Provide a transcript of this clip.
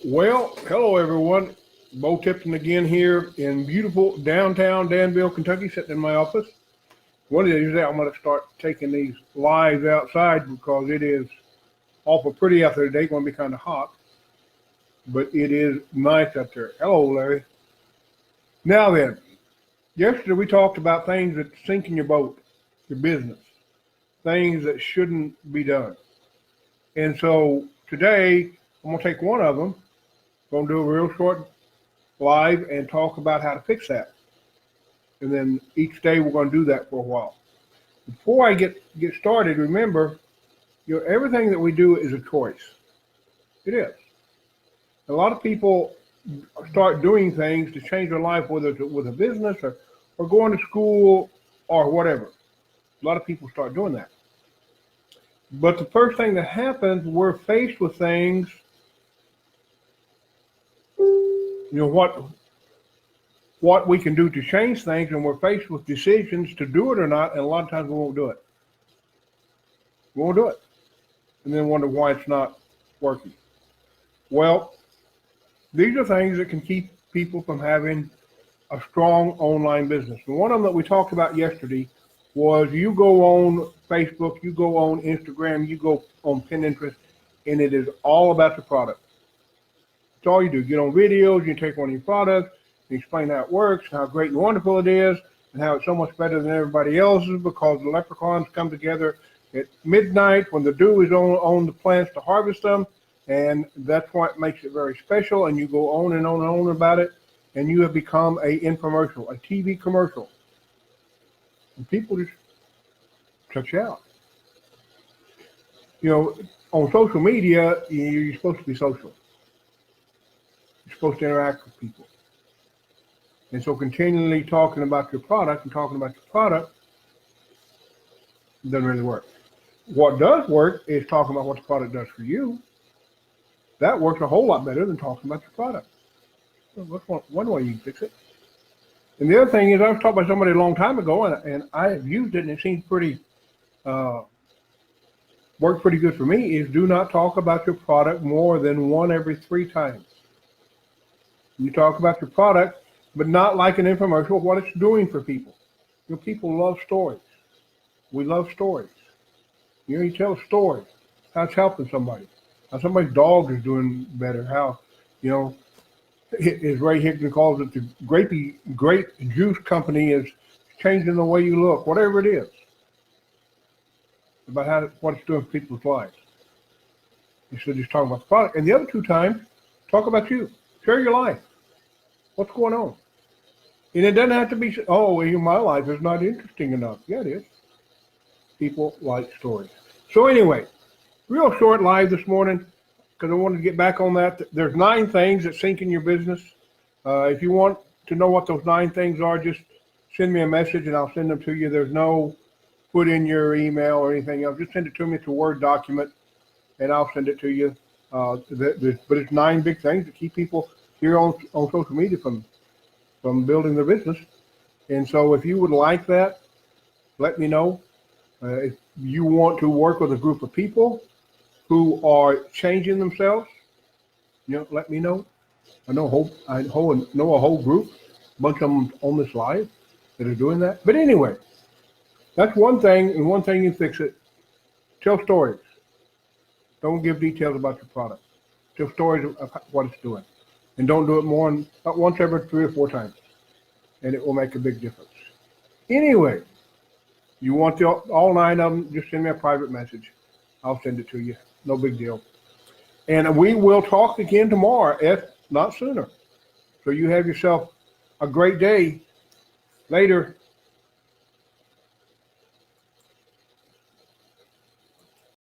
Well, hello everyone. Bo Tipton again here in beautiful downtown Danville, Kentucky, sitting in my office. One of these days I'm going to start taking these lives outside because it is awful pretty out there today. It's going to be kind of hot, but it is nice out there. Hello, Larry. Now then, yesterday we talked about things that sink in your boat, your business, things that shouldn't be done. And so today I'm going to take one of them. Going to do a real short live and talk about how to fix that. And then each day we're going to do that for a while. Before I get started, remember, everything that we do is a choice. It is. A lot of people start doing things to change their life, whether it's with a business or going to school or whatever. A lot of people start doing that. But the first thing that happens, we're faced with things. What we can do to change things, and we're faced with decisions to do it or not, and a lot of times we won't do it. We won't do it. And then wonder why it's not working. Well, these are things that can keep people from having a strong online business. And one of them that we talked about yesterday was you go on Facebook, you go on Instagram, you go on Pinterest, and it is all about the product. That's all you do. Get on videos, you take one of your products, you explain how it works, how great and wonderful it is, and how it's so much better than everybody else's because the leprechauns come together at midnight when the dew is on the plants to harvest them, and that's what makes it very special, and you go on and on and on about it, and you have become a infomercial, a TV commercial. And people just check you out. On social media, you're supposed to be social. You're supposed to interact with people. And so continually talking about your product doesn't really work. What does work is talking about what the product does for you. That works a whole lot better than talking about your product. So that's one way you can fix it. And the other thing is, I was taught by somebody a long time ago, and I have used it, and it seems worked pretty good for me, is do not talk about your product more than one every 3 times. You talk about your product, but not like an infomercial, what it's doing for people. People love stories. We love stories. You tell a story, how it's helping somebody, how somebody's dog is doing better, how, as Ray Hickman calls it, the grape juice company is changing the way you look, whatever it is, about what it's doing for people's lives. Instead of just talking about the product. And the other 2 times, talk about you. Share your life. What's going on? And it doesn't have to be, my life is not interesting enough. Yeah, it is. People like stories. So anyway, real short live this morning, because I wanted to get back on that. There's 9 things that sink in your business. If you want to know what those 9 things are, just send me a message and I'll send them to you. There's no put in your email or anything else. Just send it to me. It's a Word document, and I'll send it to you. But it's 9 big things to keep people here on social media from building their business. And so if you would like that, let me know. If you want to work with a group of people who are changing themselves, let me know. I know a whole group, a bunch of them on this live that are doing that. But anyway, that's one thing, and one thing you fix it. Tell stories. Don't give details about your product. Tell stories of what it's doing. And don't do it more than once every 3 or 4 times. And it will make a big difference. Anyway, you want all 9 of them, just send me a private message. I'll send it to you. No big deal. And we will talk again tomorrow, if not sooner. So you have yourself a great day. Later.